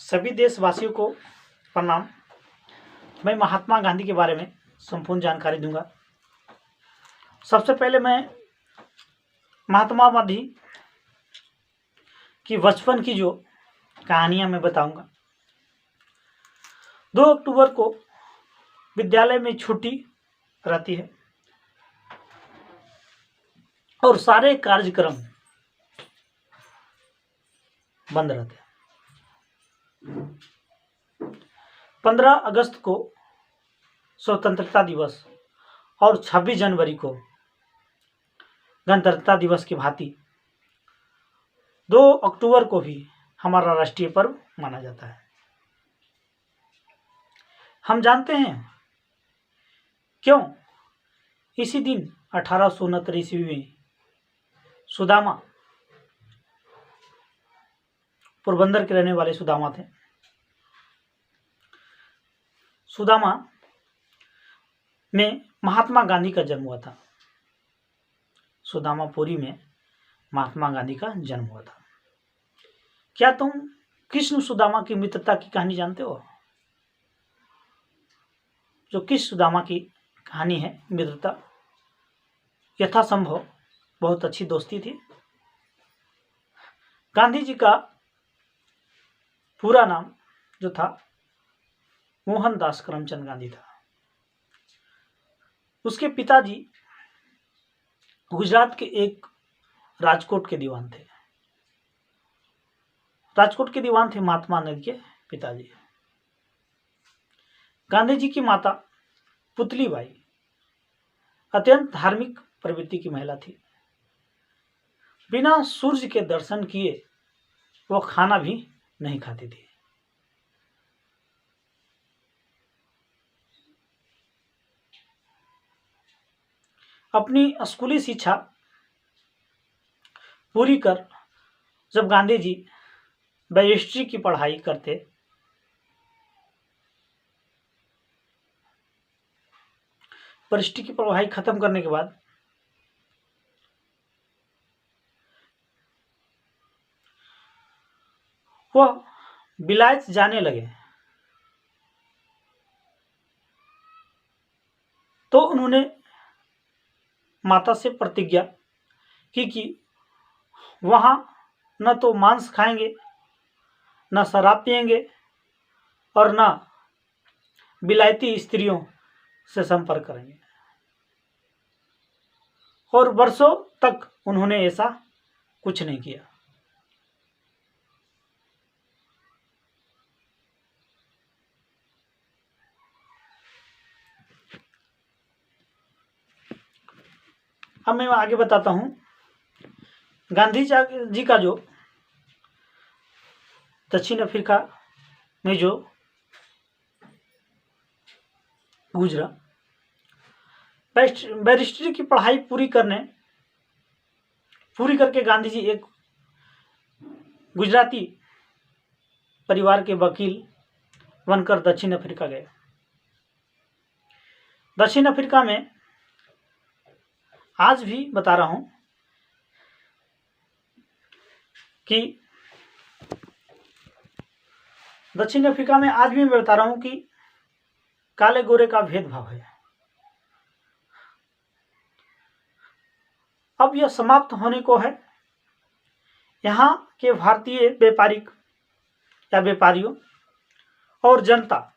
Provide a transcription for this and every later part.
सभी देशवासियों को प्रणाम। मैं महात्मा गांधी के बारे में संपूर्ण जानकारी दूंगा। सबसे पहले मैं महात्मा गांधी की बचपन की जो कहानियां मैं बताऊंगा। 2 अक्टूबर को विद्यालय में छुट्टी रहती है और सारे कार्यक्रम बंद रहते हैं। 15 अगस्त को स्वतंत्रता दिवस और 26 जनवरी को गणतंत्रता दिवस की भांति 2 अक्टूबर को भी हमारा राष्ट्रीय पर्व माना जाता है। हम जानते हैं क्यों इसी दिन 1869 ईस्वी में सुदामा, पोरबंदर के रहने वाले सुदामा थे। सुदामा में महात्मा गांधी का जन्म हुआ था। सुदामापुरी में महात्मा गांधी का जन्म हुआ था। क्या तुम कृष्ण सुदामा की मित्रता की कहानी जानते हो? जो कृष्ण सुदामा की कहानी है, मित्रता, यथासंभव बहुत अच्छी दोस्ती थी। गांधी जी का पूरा नाम जो था मोहनदास करमचंद गांधी था। उसके पिताजी गुजरात के एक राजकोट के दीवान थे। राजकोट के दीवान थे महात्मा गांधी के पिताजी। गांधी जी की माता पुतलीबाई अत्यंत धार्मिक प्रवृत्ति की महिला थी। बिना सूर्य के दर्शन किए वो खाना भी नहीं खाती थी। अपनी स्कूली शिक्षा पूरी कर जब गांधी जी बैरिस्ट्री की पढ़ाई करते बैरिस्ट्री की पढ़ाई खत्म करने के बाद वह विलायत जाने लगे तो उन्होंने माता से प्रतिज्ञा की कि वहाँ न तो मांस खाएंगे, न शराब पिएंगे और न विलायती स्त्रियों से संपर्क करेंगे। और वर्षों तक उन्होंने ऐसा कुछ नहीं किया। अब मैं आगे बताता हूं। गांधी जी का जो दक्षिण अफ्रीका में जो गुजरा, बैरिस्ट्री की पढ़ाई पूरी करके गांधी जी एक गुजराती परिवार के वकील बनकर दक्षिण अफ्रीका गए। दक्षिण अफ्रीका में आज भी बता रहा हूं कि दक्षिण अफ्रीका में आज भी मैं बता रहा हूं कि काले गोरे का भेदभाव है। अब यह समाप्त होने को है। यहाँ के भारतीय व्यापारियों और जनता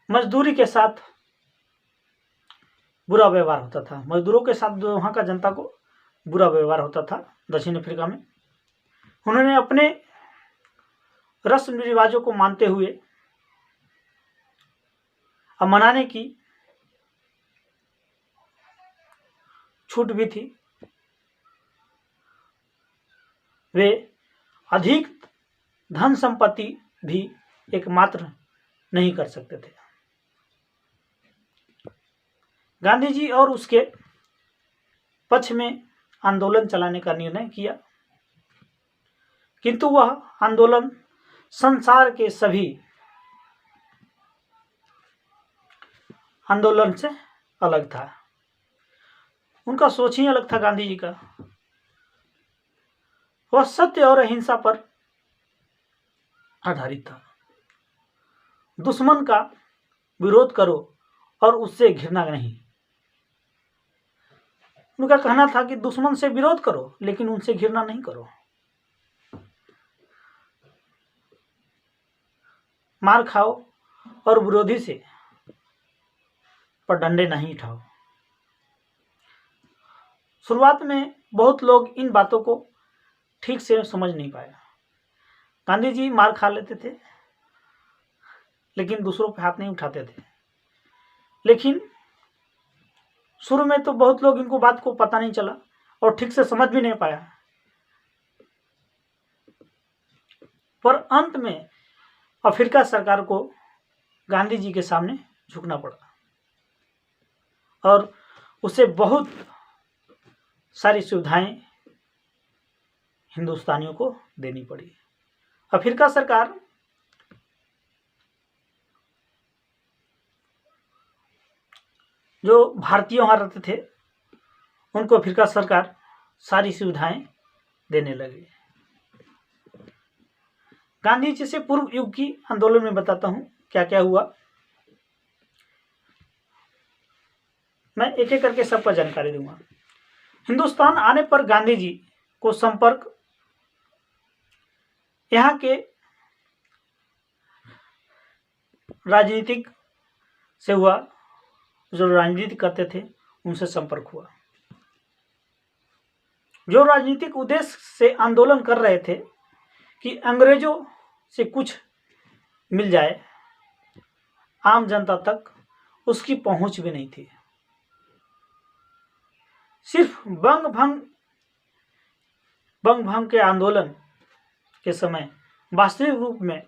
मजदूरी के साथ बुरा व्यवहार होता था। मजदूरों के साथ वहाँ का जनता को बुरा व्यवहार होता था दक्षिण अफ्रीका में। उन्होंने अपने रस्म रिवाजों को मानते हुए अब मनाने की छूट भी थी। वे अधिक धन संपत्ति भी एकमात्र नहीं कर सकते थे। गांधी जी और उसके पक्ष में आंदोलन चलाने का निर्णय किया, किंतु वह आंदोलन संसार के सभी आंदोलन से अलग था। उनका सोच ही अलग था गांधी जी का। वह सत्य और अहिंसा पर आधारित था। दुश्मन का विरोध करो और उससे घृणा नहीं। उनका कहना था कि दुश्मन से विरोध करो लेकिन उनसे घृणा नहीं करो। मार खाओ और विरोधी से पर डंडे नहीं उठाओ। शुरुआत में बहुत लोग इन बातों को ठीक से समझ नहीं पाया। गांधी जी मार खा लेते थे लेकिन दूसरों पे हाथ नहीं उठाते थे। लेकिन शुरू में तो बहुत लोग इनको बात को पता नहीं चला और ठीक से समझ भी नहीं पाया, पर अंत में अफ्रीका सरकार को गांधी जी के सामने झुकना पड़ा और उसे बहुत सारी सुविधाएं हिंदुस्तानियों को देनी पड़ी। अफ्रीका सरकार जो भारतीय वहां रहते थे उनको अफ्रीका सरकार सारी सुविधाएं देने लगी। गांधी जी से पूर्व युग की आंदोलन में बताता हूं क्या क्या हुआ। मैं एक एक करके सबका जानकारी दूंगा। हिंदुस्तान आने पर गांधी जी को संपर्क यहाँ के राजनीतिक से हुआ, जो राजनीति करते थे उनसे संपर्क हुआ। जो राजनीतिक उद्देश्य से आंदोलन कर रहे थे कि अंग्रेजों से कुछ मिल जाए, आम जनता तक उसकी पहुंच भी नहीं थी। सिर्फ बंग भंग के आंदोलन के समय वास्तविक रूप में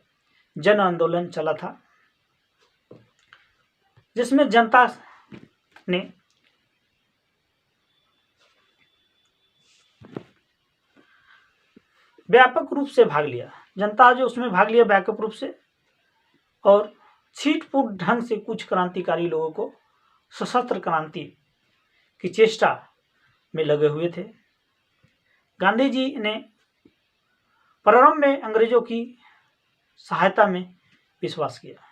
जन आंदोलन चला था, जिसमें जनता ने व्यापक रूप से भाग लिया। जनता जो उसमें भाग लिया व्यापक रूप से, और छीटपुट ढंग से कुछ क्रांतिकारी लोगों को सशस्त्र क्रांति की चेष्टा में लगे हुए थे। गांधी जी ने प्रारंभ में अंग्रेजों की सहायता में विश्वास किया।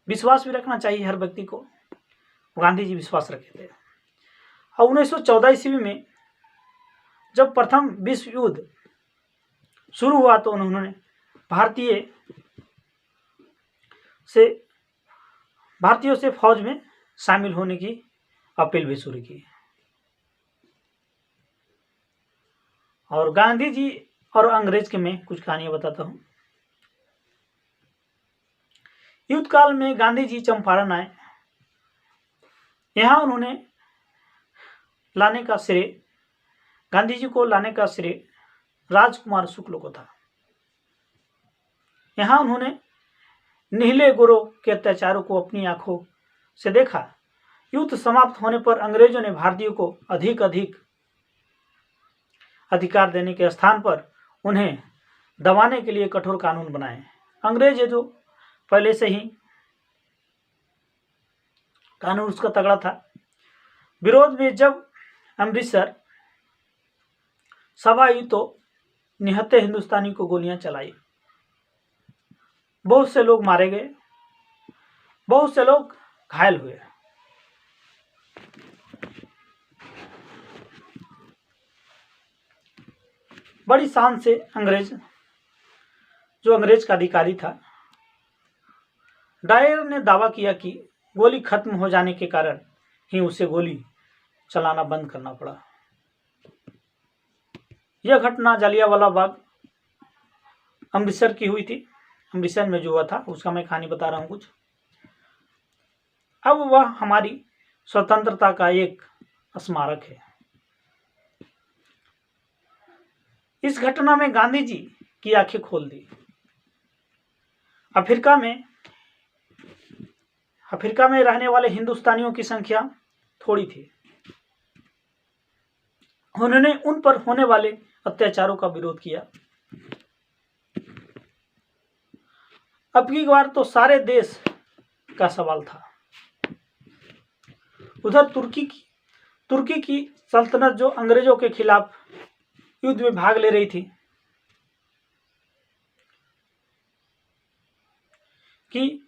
विश्वास भी रखना चाहिए हर व्यक्ति को। गांधी जी विश्वास रखे थे। और 1914 ईस्वी में जब प्रथम विश्व युद्ध शुरू हुआ तो उन्होंने भारतीयों से फौज में शामिल होने की अपील भी शुरू की। और गांधी जी और अंग्रेज के में कुछ कहानियां बताता हूं। युद्ध काल में गांधी जी चंपारण आए। यहां उन्होंने गांधी जी को लाने का श्रेय राजकुमार शुक्ल को था। यहां उन्होंने नीले गोरों के अत्याचारों को अपनी आंखों से देखा। युद्ध समाप्त होने पर अंग्रेजों ने भारतीयों को अधिक अधिकार देने के स्थान पर उन्हें दबाने के लिए कठोर कानून बनाए। अंग्रेज जो पहले से ही कानून उसका तगड़ा था। विरोध में जब अमृतसर सभा हुई तो निहत्थे हिंदुस्तानी को गोलियां चलाई। बहुत से लोग मारे गए, बहुत से लोग घायल हुए। बड़ी शान से अंग्रेज का अधिकारी था, डायर ने दावा किया कि गोली खत्म हो जाने के कारण ही उसे गोली चलाना बंद करना पड़ा। यह घटना जालियांवाला बाग अमृतसर की हुई थी। अमृतसर में जो हुआ था उसका मैं कहानी बता रहा हूं कुछ। अब वह हमारी स्वतंत्रता का एक स्मारक है। इस घटना में गांधी जी की आंखें खोल दी। अफ्रीका में रहने वाले हिंदुस्तानियों की संख्या थोड़ी थी। उन्होंने उन पर होने वाले अत्याचारों का विरोध किया। अब की बार तो सारे देश का सवाल था। उधर तुर्की की सल्तनत जो अंग्रेजों के खिलाफ युद्ध में भाग ले रही थी, कि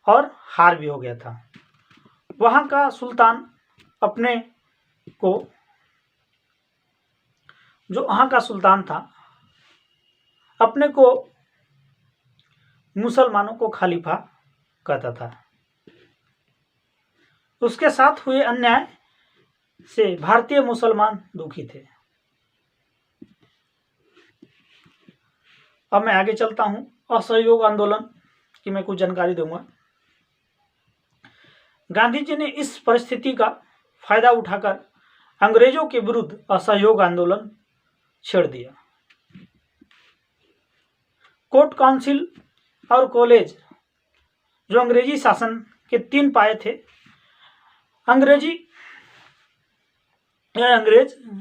और हार भी हो गया था। वहाँ का सुल्तान अपने को, जो वहाँ का सुल्तान था, अपने को मुसलमानों को खलीफा कहता था। उसके साथ हुए अन्याय से भारतीय मुसलमान दुखी थे। अब मैं आगे चलता हूँ। असहयोग आंदोलन की मैं कुछ जानकारी दूंगा। गांधी जी ने इस परिस्थिति का फायदा उठाकर अंग्रेजों के विरुद्ध असहयोग आंदोलन छेड़ दिया। कोर्ट, काउंसिल और कॉलेज जो अंग्रेजी शासन के 3 पाए थे, अंग्रेज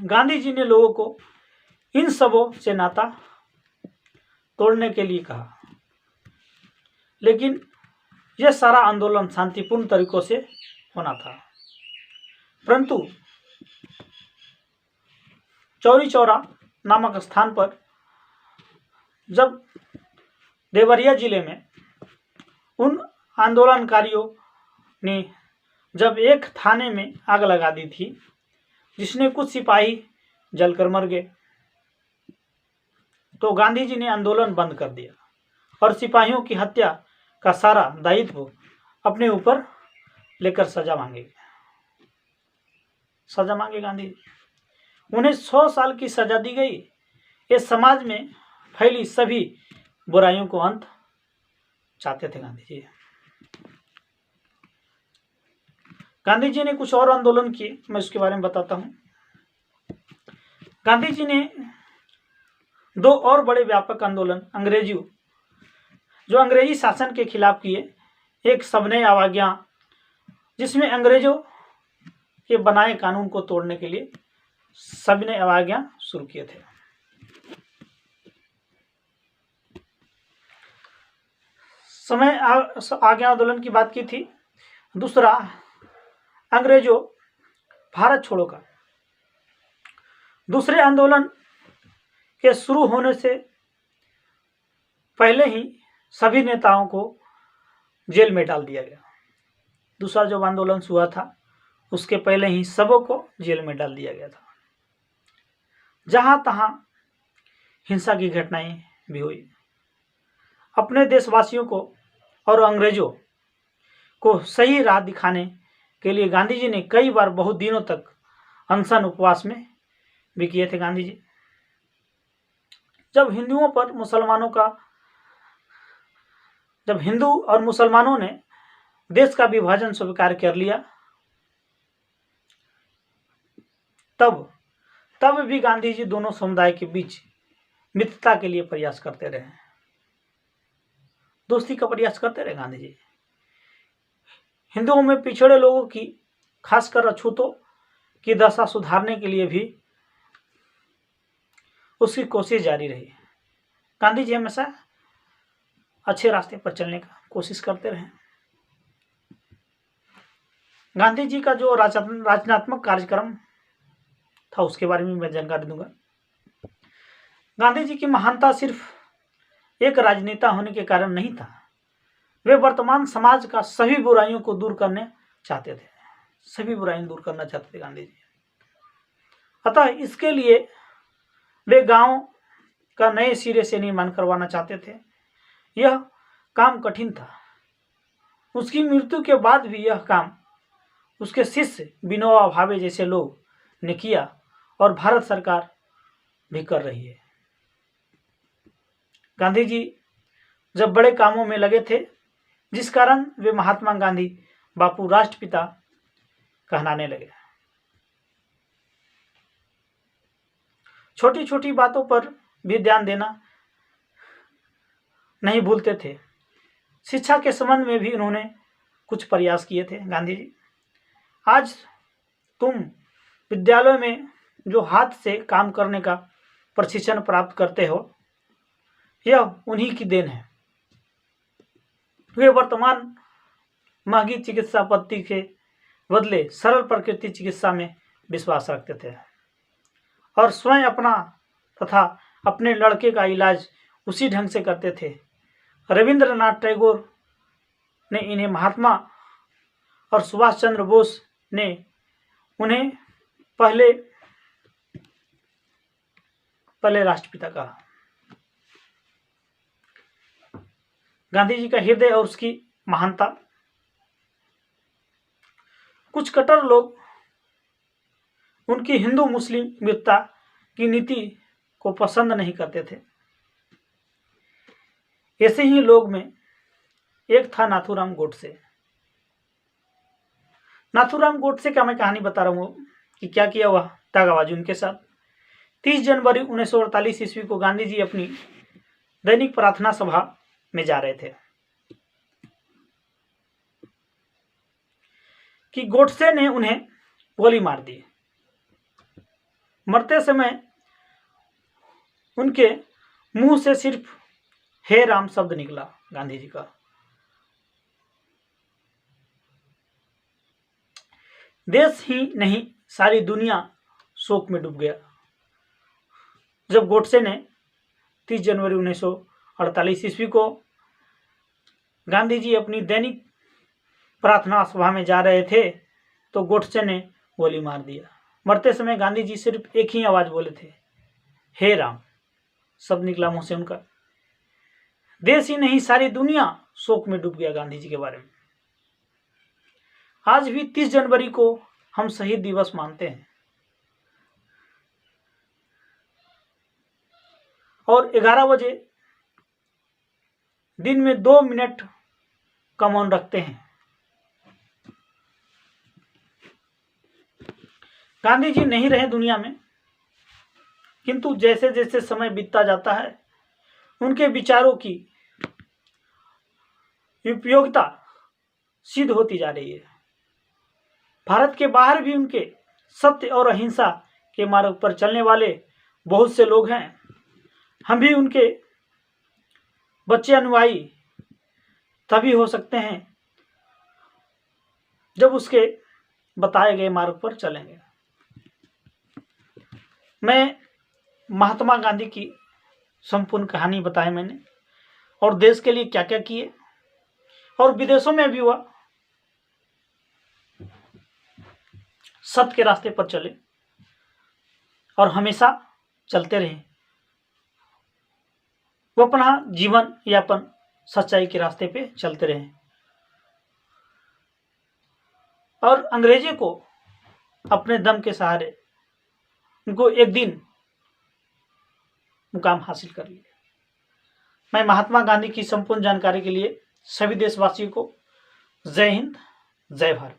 गांधी जी ने लोगों को इन सबों से नाता तोड़ने के लिए कहा, लेकिन यह सारा आंदोलन शांतिपूर्ण तरीकों से होना था। परंतु चौरी चौरा नामक स्थान पर जब देवरिया जिले में उन आंदोलनकारियों ने जब एक थाने में आग लगा दी थी, जिसने कुछ सिपाही जलकर मर गए, तो गांधी जी ने आंदोलन बंद कर दिया और सिपाहियों की हत्या का सारा दायित्व अपने ऊपर लेकर सजा मांगे गांधी जी। उन्हें 100 साल की सजा दी गई। ये समाज में फैली सभी बुराइयों को अंत चाहते थे गांधी जी। गांधी जी ने कुछ और आंदोलन किए, मैं उसके बारे में बताता हूं। गांधी जी ने 2 और बड़े व्यापक आंदोलन जो अंग्रेजी शासन के खिलाफ किए। एक सविनय अवज्ञा, जिसमें अंग्रेजों के बनाए कानून को तोड़ने के लिए सविनय अवज्ञा शुरू किए थे। समय आज्ञा आंदोलन की बात की थी। दूसरा, अंग्रेजों भारत छोड़ो का। दूसरे आंदोलन के शुरू होने से पहले ही सभी नेताओं को जेल में डाल दिया गया। दूसरा जो आंदोलन हुआ था, उसके पहले ही सबों को जेल में डाल दिया गया था। जहां तहां हिंसा की घटनाएं भी हुई। अपने देशवासियों को और अंग्रेजों को सही राह दिखाने के लिए गांधी जी ने कई बार बहुत दिनों तक अनशन उपवास में भी किए थे गांधी जी। जब हिंदू और मुसलमानों ने देश का विभाजन स्वीकार कर लिया, तब भी गांधी जी दोनों समुदाय के बीच मित्रता के लिए प्रयास करते रहे, दोस्ती का प्रयास करते रहे गांधी जी। हिंदुओं में पिछड़े लोगों की, खासकर अछूतों की दशा सुधारने के लिए भी उसकी कोशिश जारी रही। गांधी जी हमेशा अच्छे रास्ते पर चलने का कोशिश करते रहे। गांधी जी का जो रचनात्मक कार्यक्रम था, उसके बारे में मैं जानकारी दूंगा। गांधी जी की महानता सिर्फ एक राजनेता होने के कारण नहीं था। वे वर्तमान समाज का सभी बुराइयों को दूर करने चाहते थे। सभी बुराइयां दूर करना चाहते थे गांधी जी। अतः इसके लिए वे गांव का नए सिरे से निर्माण करवाना चाहते थे। यह काम कठिन था। उसकी मृत्यु के बाद भी यह काम उसके शिष्य विनोबा भावे जैसे लोग ने किया और भारत सरकार भी कर रही है। गांधी जी जब बड़े कामों में लगे थे, जिस कारण वे महात्मा गांधी बापू राष्ट्रपिता कहलाने लगे। छोटी छोटी बातों पर भी ध्यान देना नहीं भूलते थे। शिक्षा के संबंध में भी उन्होंने कुछ प्रयास किए थे गांधी जी। आज तुम विद्यालय में जो हाथ से काम करने का प्रशिक्षण प्राप्त करते हो, यह उन्हीं की देन है। वे वर्तमान महंगी चिकित्सा पद्धति के बदले सरल प्रकृति चिकित्सा में विश्वास रखते थे और स्वयं अपना तथा अपने लड़के का इलाज उसी ढंग से करते थे। रविंद्रनाथ टैगोर ने इन्हें महात्मा और सुभाष चंद्र बोस ने उन्हें पहले राष्ट्रपिता कहा। गांधी जी का हृदय और उसकी महानता। कुछ कट्टर लोग उनकी हिंदू मुस्लिम विरुद्धता की नीति को पसंद नहीं करते थे। ऐसे ही लोग में एक था नाथूराम गोडसे। नाथूराम गोडसे का मैं कहानी बता रहा हूँ कि क्या किया हुआ दागाबाजी उनके साथ। 30 जनवरी 1948 ईस्वी को गांधी जी अपनी दैनिक प्रार्थना सभा में जा रहे थे कि गोडसे ने उन्हें गोली मार दी। मरते समय उनके मुंह से सिर्फ हे राम शब्द निकला गांधी जी का। देश ही नहीं सारी दुनिया शोक में डूब गया जब गोडसे ने 30 जनवरी 1948 ईस्वी को गांधी जी अपनी दैनिक प्रार्थना सभा में जा रहे थे तो गोडसे ने गोली मार दिया। मरते समय गांधी जी सिर्फ एक ही आवाज बोले थे, हे राम शब्द निकला मुंह से उनका। देश ही नहीं सारी दुनिया शोक में डूब गया गांधी जी के बारे में। आज भी 30 जनवरी को हम शहीद दिवस मानते हैं और 11 बजे दिन में 2 मिनट का मौन रखते हैं। गांधी जी नहीं रहे दुनिया में, किंतु जैसे जैसे समय बीतता जाता है उनके विचारों की उपयोगिता सिद्ध होती जा रही है। भारत के बाहर भी उनके सत्य और अहिंसा के मार्ग पर चलने वाले बहुत से लोग हैं। हम भी उनके बच्चे अनुयायी तभी हो सकते हैं जब उसके बताए गए मार्ग पर चलेंगे। मैं महात्मा गांधी की संपूर्ण कहानी बताई मैंने और देश के लिए क्या क्या किए और विदेशों में भी हुआ। सत्य के रास्ते पर चले और हमेशा चलते रहे। वो अपना जीवन यापन सच्चाई के रास्ते पे चलते रहे और अंग्रेजी को अपने दम के सहारे उनको एक दिन मुकाम हासिल कर लिया। मैं महात्मा गांधी की संपूर्ण जानकारी के लिए सभी देशवासियों को जय हिंद, जय भारत।